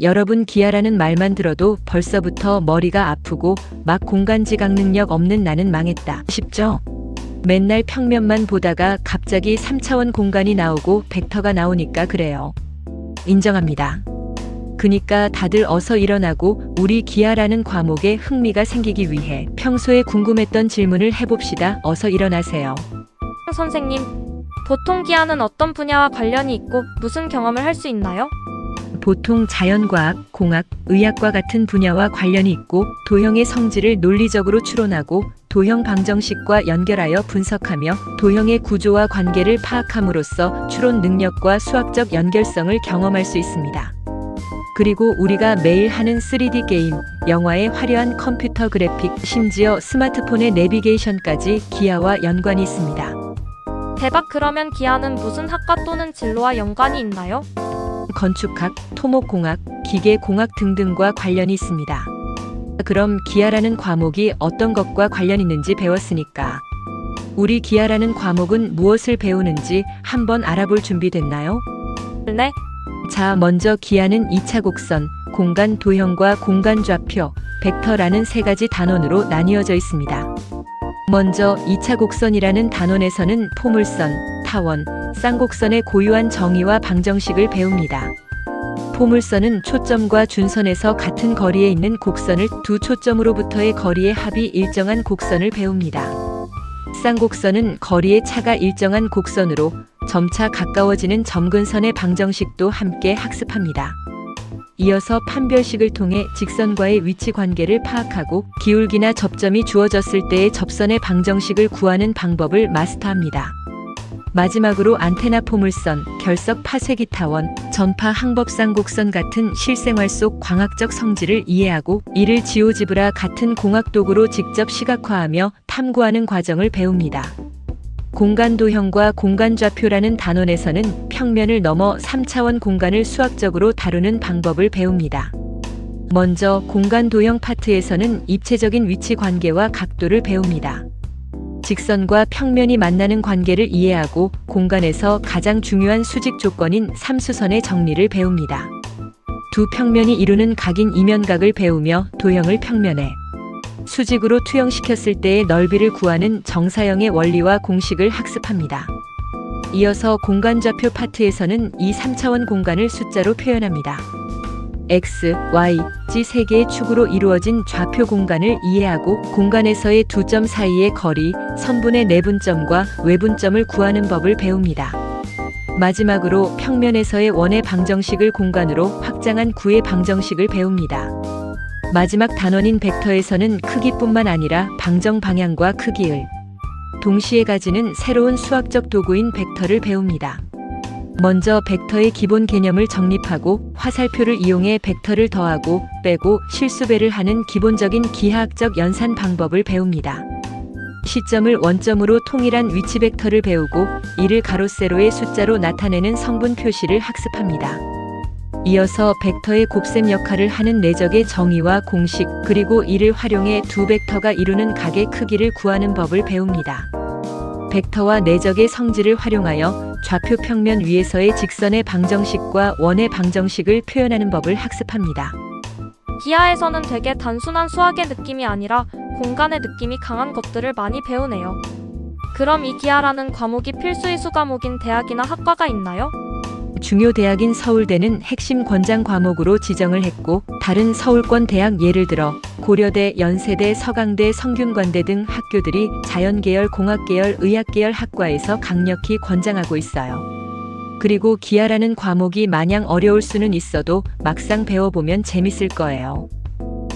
여러분, 기아라는 말만 들어도 벌써부터 머리가 아프고 막 공간 지각 능력 없는 나는 망했다 싶죠? 맨날 평면만 보다가 갑자기 3차원 공간이 나오고 벡터가 나오니까 그래요. 인정합니다. 그니까 다들 어서 일어나고 우리 기아라는 과목에 흥미가 생기기 위해 평소에 궁금했던 질문을 해봅시다. 어서 일어나세요. 선생님, 보통 기아는 어떤 분야와 관련이 있고 무슨 경험을 할 수 있나요? 보통 자연과학, 공학, 의학과 같은 분야와 관련이 있고 도형의 성질을 논리적으로 추론하고 도형 방정식과 연결하여 분석하며 도형의 구조와 관계를 파악함으로써 추론 능력과 수학적 연결성을 경험할 수 있습니다. 그리고 우리가 매일 하는 3D 게임, 영화의 화려한 컴퓨터 그래픽, 심지어 스마트폰의 내비게이션까지 기아와 연관이 있습니다. 대박. 그러면 기아는 무슨 학과 또는 진로와 연관이 있나요? 건축학, 토목공학, 기계공학 등등과 관련이 있습니다. 그럼 기아라는 과목이 어떤 것과 관련 있는지 배웠으니까 우리 기아라는 과목은 무엇을 배우는지 한번 알아볼 준비 됐나요? 네. 자, 먼저 기아는 2차 곡선, 공간 도형과 공간 좌표, 벡터라는 세 가지 단원으로 나뉘어져 있습니다. 먼저 2차 곡선이라는 단원에서는 포물선, 타원, 쌍곡선의 고유한 정의와 방정식을 배웁니다. 포물선은 초점과 준선에서 같은 거리에 있는 곡선을 두 초점으로부터의 거리의 합이 일정한 곡선을 배웁니다. 쌍곡선은 거리의 차가 일정한 곡선으로 점차 가까워지는 점근선의 방정식도 함께 학습합니다. 이어서 판별식을 통해 직선과의 위치 관계를 파악하고 기울기나 접점이 주어졌을 때의 접선의 방정식을 구하는 방법을 마스터합니다. 마지막으로 안테나 포물선, 결석 파쇄기 타원, 전파 항법상 곡선 같은 실생활 속 광학적 성질을 이해하고 이를 지오지브라 같은 공학 도구로 직접 시각화하며 탐구하는 과정을 배웁니다. 공간 도형과 공간 좌표라는 단원에서는 평면을 넘어 3차원 공간을 수학적으로 다루는 방법을 배웁니다. 먼저 공간 도형 파트에서는 입체적인 위치 관계와 각도를 배웁니다. 직선과 평면이 만나는 관계를 이해하고 공간에서 가장 중요한 수직 조건인 삼수선의 정리를 배웁니다. 두 평면이 이루는 각인 이면각을 배우며 도형을 평면에 수직으로 투영시켰을 때의 넓이를 구하는 정사형의 원리와 공식을 학습합니다. 이어서 공간좌표 파트에서는 이 3차원 공간을 숫자로 표현합니다. X, Y, Z 세 개의 축으로 이루어진 좌표 공간을 이해하고 공간에서의 두 점 사이의 거리, 선분의 내분점과 외분점을 구하는 법을 배웁니다. 마지막으로 평면에서의 원의 방정식을 공간으로 확장한 구의 방정식을 배웁니다. 마지막 단원인 벡터에서는 크기뿐만 아니라 방정 방향과 크기를 동시에 가지는 새로운 수학적 도구인 벡터를 배웁니다. 먼저 벡터의 기본 개념을 정립하고 화살표를 이용해 벡터를 더하고 빼고 실수배를 하는 기본적인 기하학적 연산 방법을 배웁니다. 시점을 원점으로 통일한 위치 벡터를 배우고 이를 가로 세로의 숫자로 나타내는 성분 표시를 학습합니다. 이어서 벡터의 곱셈 역할을 하는 내적의 정의와 공식, 그리고 이를 활용해 두 벡터가 이루는 각의 크기를 구하는 법을 배웁니다. 벡터와 내적의 성질을 활용하여 좌표 평면 위에서의 직선의 방정식과 원의 방정식을 표현하는 법을 학습합니다. 기하에서는 되게 단순한 수학의 느낌이 아니라 공간의 느낌이 강한 것들을 많이 배우네요. 그럼 이 기하라는 과목이 필수의 수과목인 대학이나 학과가 있나요? 중요 대학인 서울대는 핵심 권장 과목으로 지정을 했고 다른 서울권 대학 예를 들어 고려대, 연세대, 서강대, 성균관대 등 학교들이 자연계열, 공학계열, 의학계열 학과에서 강력히 권장하고 있어요. 그리고 기하라는 과목이 마냥 어려울 수는 있어도 막상 배워보면 재밌을 거예요.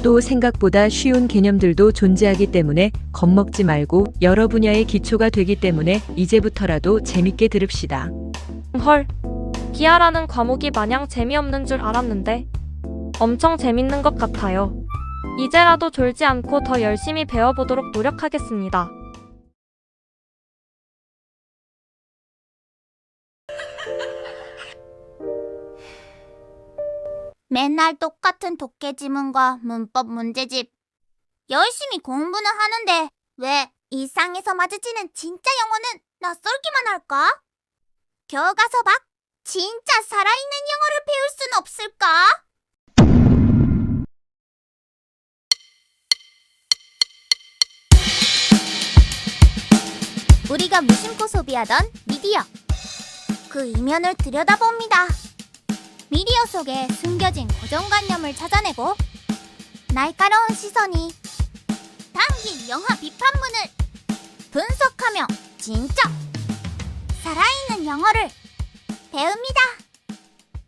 또 생각보다 쉬운 개념들도 존재하기 때문에 겁먹지 말고 여러 분야의 기초가 되기 때문에 이제부터라도 재밌게 들읍시다. 헐, 기하라는 과목이 마냥 재미없는 줄 알았는데 엄청 재밌는 것 같아요. 이제라도 졸지 않고 더 열심히 배워보도록 노력하겠습니다. 맨날 똑같은 독해 지문과 문법 문제집. 열심히 공부는 하는데 왜 일상에서 마주치는 진짜 영어는 낯설기만 할까? 교과서 밖 진짜 살아있는 영어를 배울 순 없을까? 우리가 무심코 소비하던 미디어. 그 이면을 들여다봅니다. 미디어 속에 숨겨진 고정관념을 찾아내고 날카로운 시선이 담긴 영화 비판문을 분석하며 진짜 살아있는 영어를 배웁니다.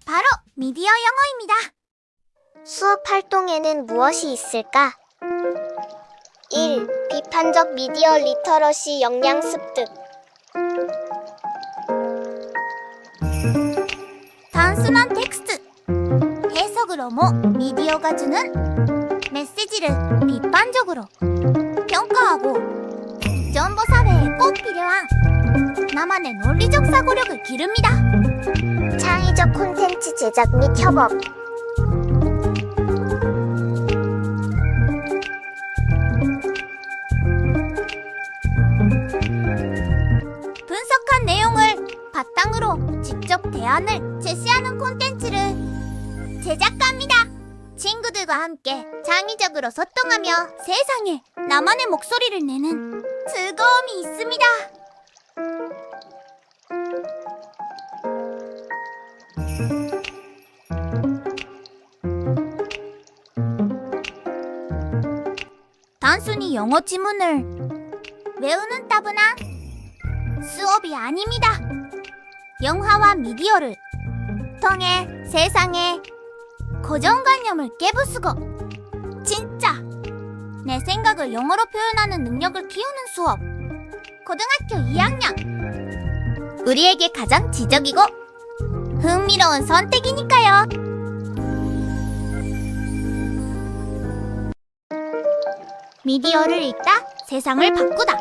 바로 미디어 영어입니다. 수업 활동에는 무엇이 있을까? 1. 비판적 미디어 리터러시 역량 습득. 단순한 텍스트 해석을 넘어 미디어가 주는 메시지를 비판적으로 평가하고 정보 사회에 꼭 필요한 나만의 논리적 사고력을 기릅니다. 창의적 콘텐츠 제작 및 협업. 분석한 내용을 바탕으로 직접 대안을 제시하는 콘텐츠를 제작합니다. 친구들과 함께 창의적으로 소통하며 세상에 나만의 목소리를 내는 즐거움이 있습니다. 단순히 영어 지문을 외우는 따분한 수업이 아닙니다. 영화와 미디어를 통해 세상의 고정관념을 깨부수고 진짜 내 생각을 영어로 표현하는 능력을 키우는 수업. 고등학교 2학년. 우리에게 가장 지적이고 흥미로운 선택이니까요. 미디어를 읽다 세상을 바꾸다.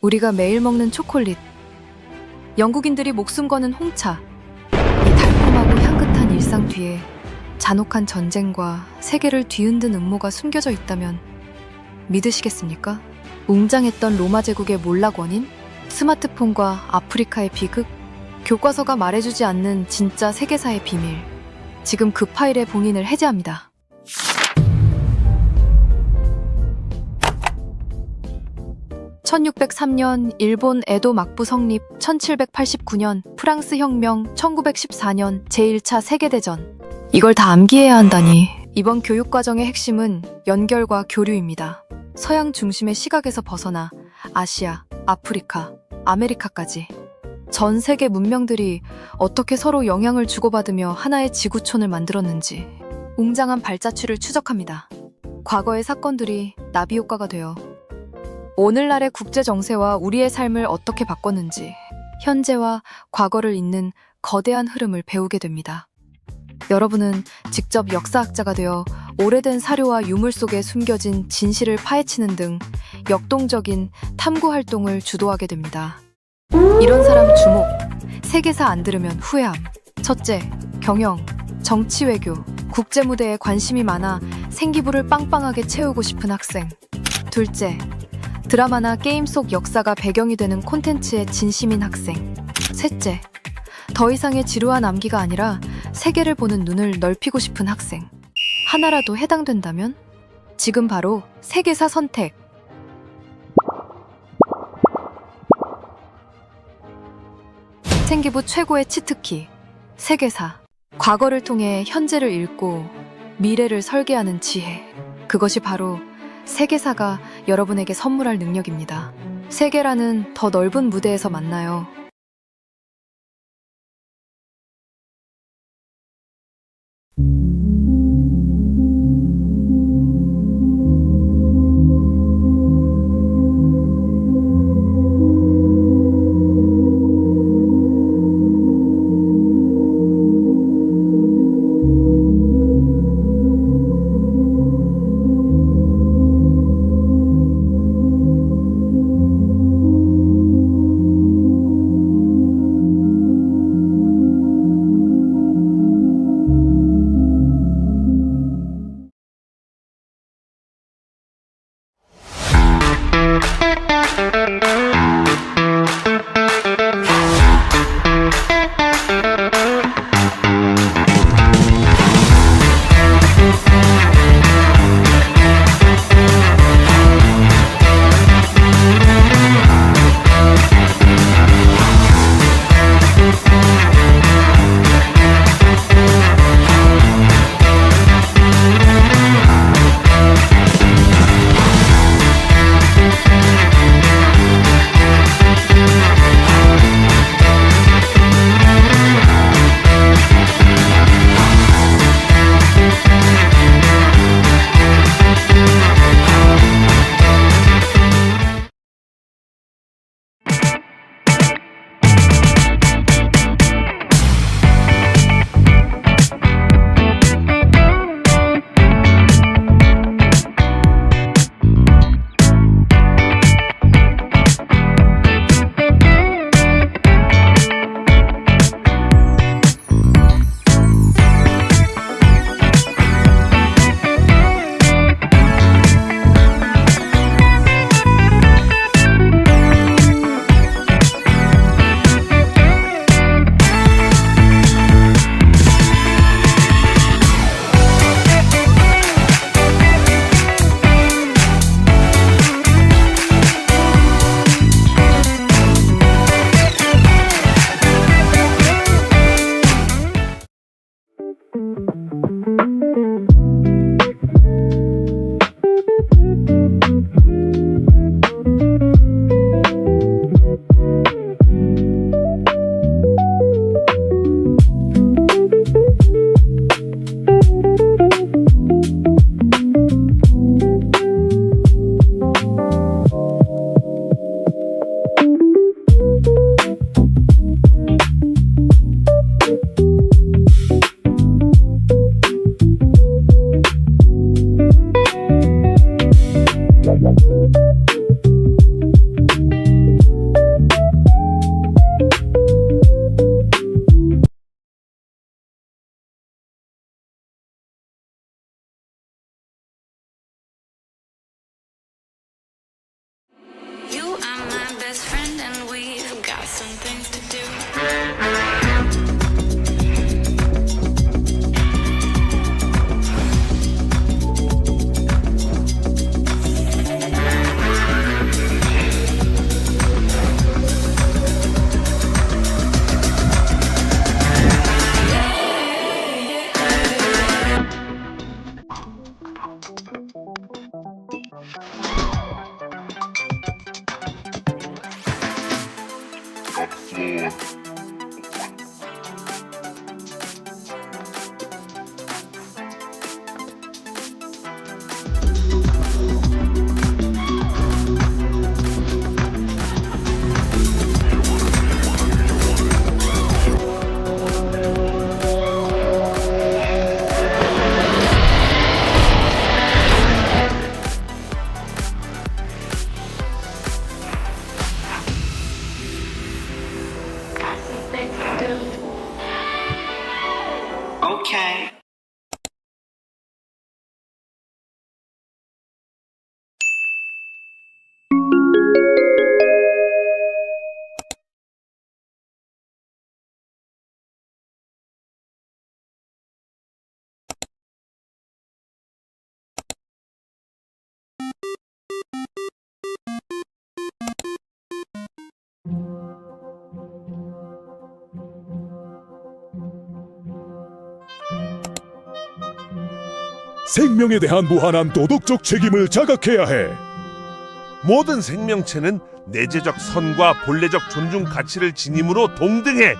우리가 매일 먹는 초콜릿, 영국인들이 목숨 거는 홍차, 이 달콤하고 향긋한 일상 뒤에 잔혹한 전쟁과 세계를 뒤흔든 음모가 숨겨져 있다면 믿으시겠습니까? 웅장했던 로마 제국의 몰락 원인, 스마트폰과 아프리카의 비극, 교과서가 말해주지 않는 진짜 세계사의 비밀. 지금 그 파일의 봉인을 해제합니다. (1603년) 일본 에도 막부 성립, 1789년 프랑스 혁명, 1914년 제1차 세계대전. 이걸 다 암기해야 한다니. 이번 교육과정의 핵심은 연결과 교류입니다. 서양 중심의 시각에서 벗어나 아시아, 아프리카, 아메리카까지 전 세계 문명들이 어떻게 서로 영향을 주고받으며 하나의 지구촌을 만들었는지 웅장한 발자취를 추적합니다. 과거의 사건들이 나비 효과가 되어 오늘날의 국제 정세와 우리의 삶을 어떻게 바꿨는지 현재와 과거를 잇는 거대한 흐름을 배우게 됩니다. 여러분은 직접 역사학자가 되어 오래된 사료와 유물 속에 숨겨진 진실을 파헤치는 등 역동적인 탐구 활동을 주도하게 됩니다. 이런 사람 주목! 세계사 안 들으면 후회함. 첫째, 경영, 정치 외교, 국제 무대에 관심이 많아 생기부를 빵빵하게 채우고 싶은 학생. 둘째, 드라마나 게임 속 역사가 배경이 되는 콘텐츠에 진심인 학생. 셋째, 더 이상의 지루한 암기가 아니라 세계를 보는 눈을 넓히고 싶은 학생. 하나라도 해당된다면 지금 바로 세계사 선택. 생기부 최고의 치트키, 세계사. 과거를 통해 현재를 읽고 미래를 설계하는 지혜. 그것이 바로 세계사가 여러분에게 선물할 능력입니다. 세계라는 더 넓은 무대에서 만나요. best friend and we've got some things to do. Okay. 생명에 대한 무한한 도덕적 책임을 자각해야 해. 모든 생명체는 내재적 선과 본래적 존중 가치를 지님으로 동등해.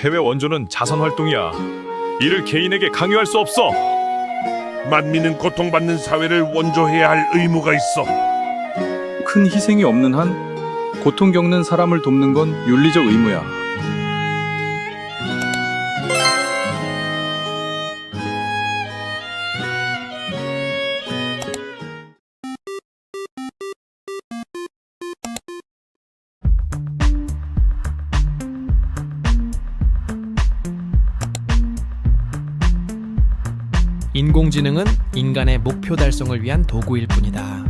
해외 원조는 자선 활동이야. 이를 개인에게 강요할 수 없어. 만민은 고통받는 사회를 원조해야 할 의무가 있어. 큰 희생이 없는 한 고통 겪는 사람을 돕는 건 윤리적 의무야. 인공지능은 인간의 목표 달성을 위한 도구일 뿐이다.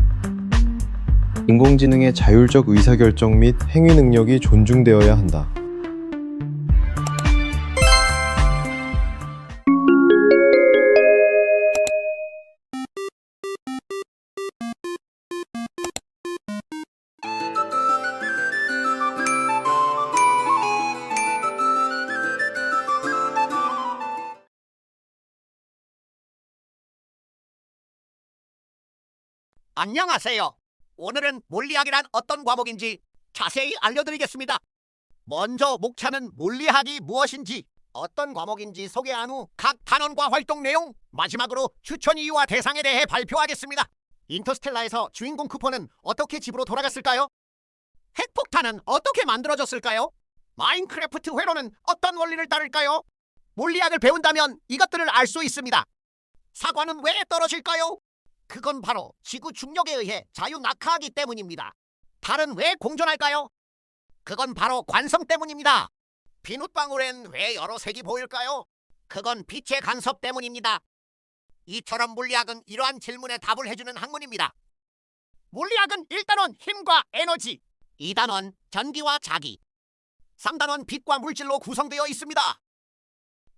인공지능의 자율적 의사결정 및 행위 능력이 존중되어야 한다. 안녕하세요. 오늘은 물리학이란 어떤 과목인지 자세히 알려드리겠습니다. 먼저 목차는 물리학이 무엇인지, 어떤 과목인지 소개한 후 각 단원과 활동 내용, 마지막으로 추천 이유와 대상에 대해 발표하겠습니다. 인터스텔라에서 주인공 쿠퍼는 어떻게 집으로 돌아갔을까요? 핵폭탄은 어떻게 만들어졌을까요? 마인크래프트 회로는 어떤 원리를 따를까요? 물리학을 배운다면 이것들을 알 수 있습니다. 사과는 왜 떨어질까요? 그건 바로 지구 중력에 의해 자유낙하하기 때문입니다. 달은 왜 공존할까요? 그건 바로 관성 때문입니다. 비눗방울엔 왜 여러 색이 보일까요? 그건 빛의 간섭 때문입니다. 이처럼 물리학은 이러한 질문에 답을 해주는 학문입니다. 물리학은 1단원 힘과 에너지, 2단원 전기와 자기, 3단원 빛과 물질로 구성되어 있습니다.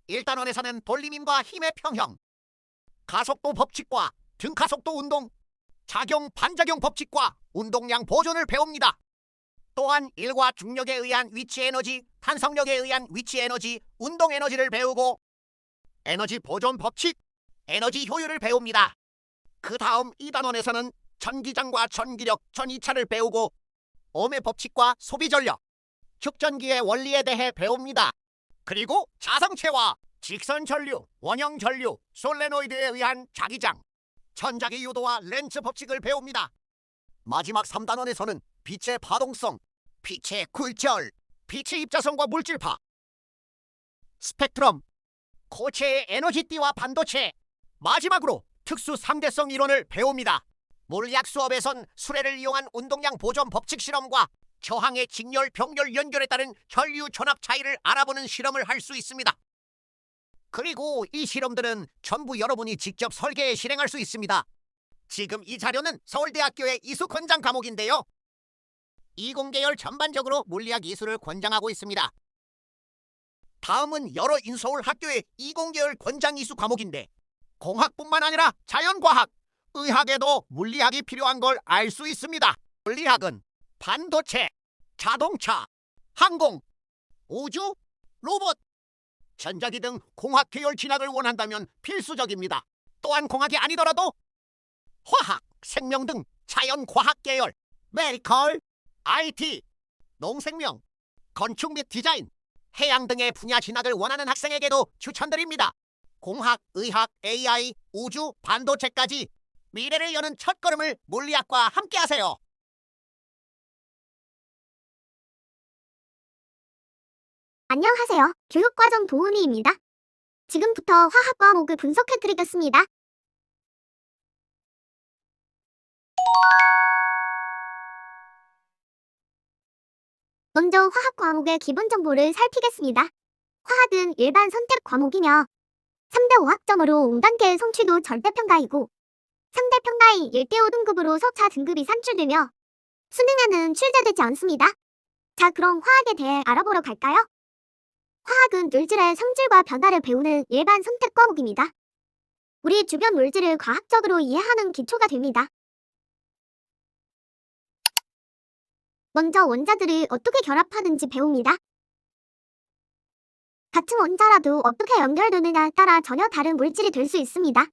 1단원에서는 돌림힘과 힘의 평형, 가속도 법칙과 등가속도 운동, 작용 반작용 법칙과 운동량 보존을 배웁니다. 또한 일과 중력에 의한 위치 에너지, 탄성력에 의한 위치 에너지, 운동 에너지를 배우고 에너지 보존 법칙, 에너지 효율을 배웁니다. 그 다음 2단원에서는 전기장과 전기력, 전이차를 배우고 ohm의 법칙과 소비 전력, 축전기의 원리에 대해 배웁니다. 그리고 자성체와 직선 전류, 원형 전류, 솔레노이드에 의한 자기장, 천자기 유도와 렌츠 법칙을 배웁니다. 마지막 3단원에서는 빛의 파동성, 빛의 굴절, 빛의 입자성과 물질파, 스펙트럼, 고체의 에너지띠와 반도체, 마지막으로 특수 상대성 이론을 배웁니다. 물리학 수업에선 수레를 이용한 운동량 보존 법칙 실험과 저항의 직렬, 병렬 연결에 따른 혈류 전압 차이를 알아보는 실험을 할 수 있습니다. 그리고 이 실험들은 전부 여러분이 직접 설계해 실행할 수 있습니다. 지금 이 자료는 서울대학교의 이수 권장 과목인데요. 이공계열 전반적으로 물리학 이수를 권장하고 있습니다. 다음은 여러 인서울 학교의 이공계열 권장 이수 과목인데 공학뿐만 아니라 자연과학, 의학에도 물리학이 필요한 걸 알 수 있습니다. 물리학은 반도체, 자동차, 항공, 우주, 로봇, 전자기 등 공학 계열 진학을 원한다면 필수적입니다. 또한 공학이 아니더라도 화학, 생명 등 자연과학 계열, 메디컬, IT, 농생명, 건축 및 디자인, 해양 등의 분야 진학을 원하는 학생에게도 추천드립니다. 공학, 의학, AI, 우주, 반도체까지 미래를 여는 첫걸음을 물리학과 함께하세요. 안녕하세요. 교육과정 도우미입니다. 지금부터 화학 과목을 분석해드리겠습니다. 먼저 화학 과목의 기본 정보를 살피겠습니다. 화학은 일반 선택 과목이며 3대 5학점으로 5단계 성취도 절대평가이고 상대평가의 1대5 등급으로 서차 등급이 산출되며 수능에는 출제되지 않습니다. 자, 그럼 화학에 대해 알아보러 갈까요? 화학은 물질의 성질과 변화를 배우는 일반 선택 과목입니다. 우리 주변 물질을 과학적으로 이해하는 기초가 됩니다. 먼저 원자들이 어떻게 결합하는지 배웁니다. 같은 원자라도 어떻게 연결되느냐에 따라 전혀 다른 물질이 될 수 있습니다.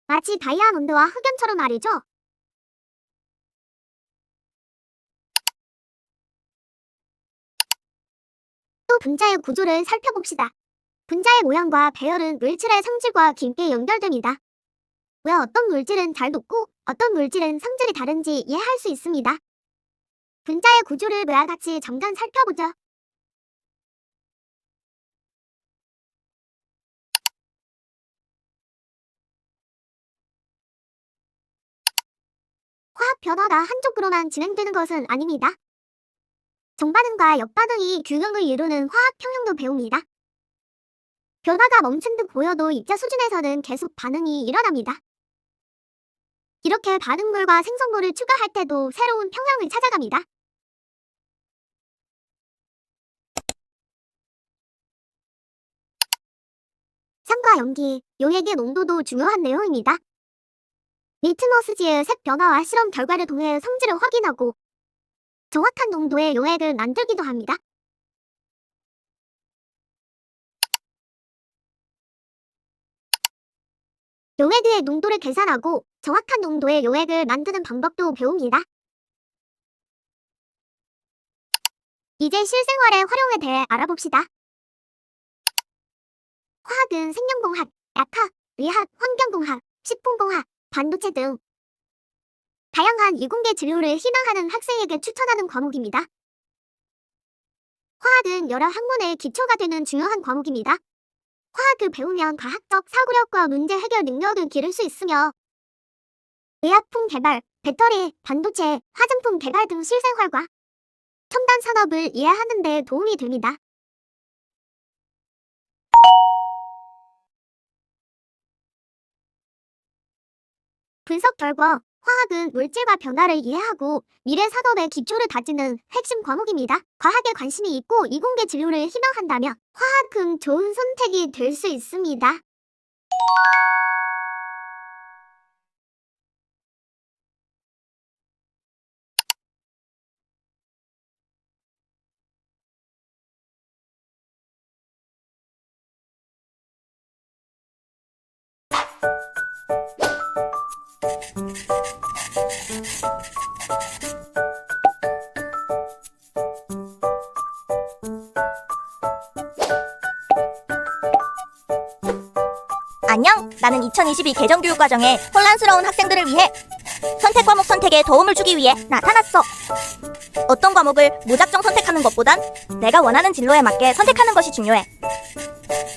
마치 다이아몬드와 흑연처럼 말이죠. 또 분자의 구조를 살펴봅시다. 분자의 모양과 배열은 물질의 성질과 깊게 연결됩니다. 왜 어떤 물질은 잘 녹고 어떤 물질은 성질이 다른지 이해할 수 있습니다. 분자의 구조를 위와 같이 잠깐 살펴보죠. 화학 변화가 한쪽으로만 진행되는 것은 아닙니다. 정반응과 역반응이 균형을 이루는 화학 평형도 배웁니다. 변화가 멈춘 듯 보여도 입자 수준에서는 계속 반응이 일어납니다. 이렇게 반응물과 생성물을 추가할 때도 새로운 평형을 찾아갑니다. 산과 염기, 용액의 농도도 중요한 내용입니다. 리트머스지의 색 변화와 실험 결과를 통해 성질을 확인하고 정확한 농도의 용액을 만들기도 합니다. 용액의 농도를 계산하고 정확한 농도의 용액을 만드는 방법도 배웁니다. 이제 실생활의 활용에 대해 알아봅시다. 화학은 생명공학, 약학, 의학, 환경공학, 식품공학, 반도체 등 다양한 이공계 진로를 희망하는 학생에게 추천하는 과목입니다. 화학은 여러 학문의 기초가 되는 중요한 과목입니다. 화학을 배우면 과학적 사고력과 문제 해결 능력을 기를 수 있으며 의약품 개발, 배터리, 반도체, 화장품 개발 등 실생활과 첨단 산업을 이해하는 데 도움이 됩니다. 분석 결과 화학은 물질과 변화를 이해하고 미래 산업의 기초를 다지는 핵심 과목입니다. 과학에 관심이 있고 이공계 진로를 희망한다면 화학은 좋은 선택이 될 수 있습니다. 안녕, 나는 2022 개정교육과정의 혼란스러운 학생들을 위해 선택 과목 선택에 도움을 주기 위해 나타났어. 어떤 과목을 무작정 선택하는 것보단 내가 원하는 진로에 맞게 선택하는 것이 중요해.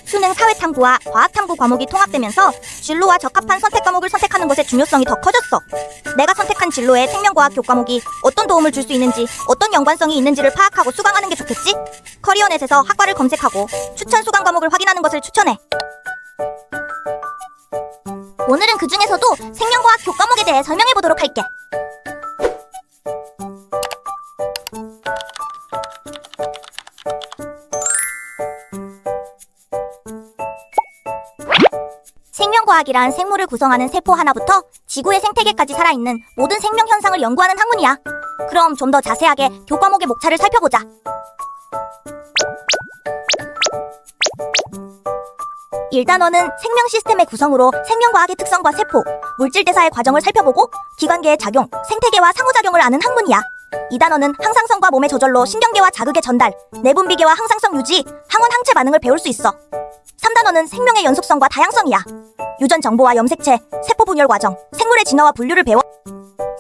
수능 사회탐구와 과학탐구 과목이 통합되면서 진로와 적합한 선택 과목을 선택하는 것의 중요성이 더 커졌어. 내가 선택한 진로에 생명과학 교과목이 어떤 도움을 줄 수 있는지, 어떤 연관성이 있는지를 파악하고 수강하는 게 좋겠지? 커리어넷에서 학과를 검색하고 추천 수강 과목을 확인하는 것을 추천해. 오늘은 그 중에서도 생명과학 교과목에 대해 설명해 보도록 할게. 생명과학이란 생물을 구성하는 세포 하나부터 지구의 생태계까지 살아있는 모든 생명 현상을 연구하는 학문이야. 그럼 좀 더 자세하게 교과목의 목차를 살펴보자. 1단원은 생명 시스템의 구성으로 생명과학의 특성과 세포, 물질 대사의 과정을 살펴보고 기관계의 작용, 생태계와 상호작용을 아는 학문이야. 2단원은 항상성과 몸의 조절로 신경계와 자극의 전달, 내분비계와 항상성 유지, 항원 항체 반응을 배울 수 있어. 3단원은 생명의 연속성과 다양성이야. 유전 정보와 염색체, 세포 분열 과정, 생물의 진화와 분류를 배워.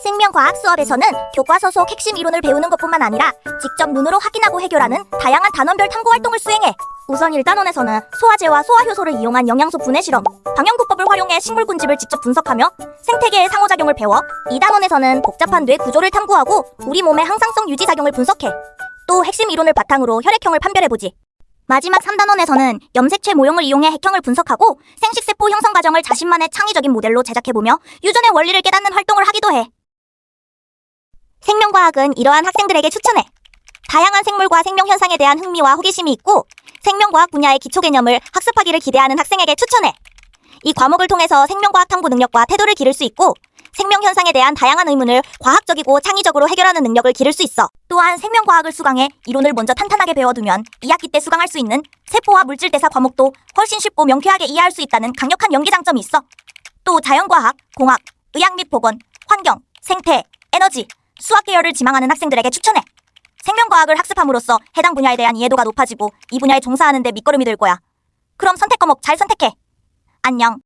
생명과학 수업에서는 교과서 속 핵심 이론을 배우는 것뿐만 아니라 직접 눈으로 확인하고 해결하는 다양한 단원별 탐구 활동을 수행해. 우선 1단원에서는 소화제와 소화효소를 이용한 영양소 분해 실험, 방영구법을 활용해 식물군집을 직접 분석하며 생태계의 상호작용을 배워. 2단원에서는 복잡한 뇌 구조를 탐구하고 우리 몸의 항상성 유지 작용을 분석해. 또 핵심 이론을 바탕으로 혈액형을 판별해보지. 마지막 3단원에서는 염색체 모형을 이용해 핵형을 분석하고 생식세포 형성 과정을 자신만의 창의적인 모델로 제작해보며 유전의 원리를 깨닫는 활동을 하기도 해. 생명과학은 이러한 학생들에게 추천해. 다양한 생물과 생명 현상에 대한 흥미와 호기심이 있고 생명과학 분야의 기초 개념을 학습하기를 기대하는 학생에게 추천해. 이 과목을 통해서 생명과학 탐구 능력과 태도를 기를 수 있고 생명 현상에 대한 다양한 의문을 과학적이고 창의적으로 해결하는 능력을 기를 수 있어. 또한 생명과학을 수강해 이론을 먼저 탄탄하게 배워두면 2학기 때 수강할 수 있는 세포와 물질대사 과목도 훨씬 쉽고 명쾌하게 이해할 수 있다는 강력한 연계 장점이 있어. 또 자연과학, 공학, 의학 및 보건, 환경, 생태, 에너지, 수학 계열을 지망하는 학생들에게 추천해. 생명과학을 학습함으로써 해당 분야에 대한 이해도가 높아지고 이 분야에 종사하는 데 밑거름이 될 거야. 그럼 선택 과목 잘 선택해. 안녕.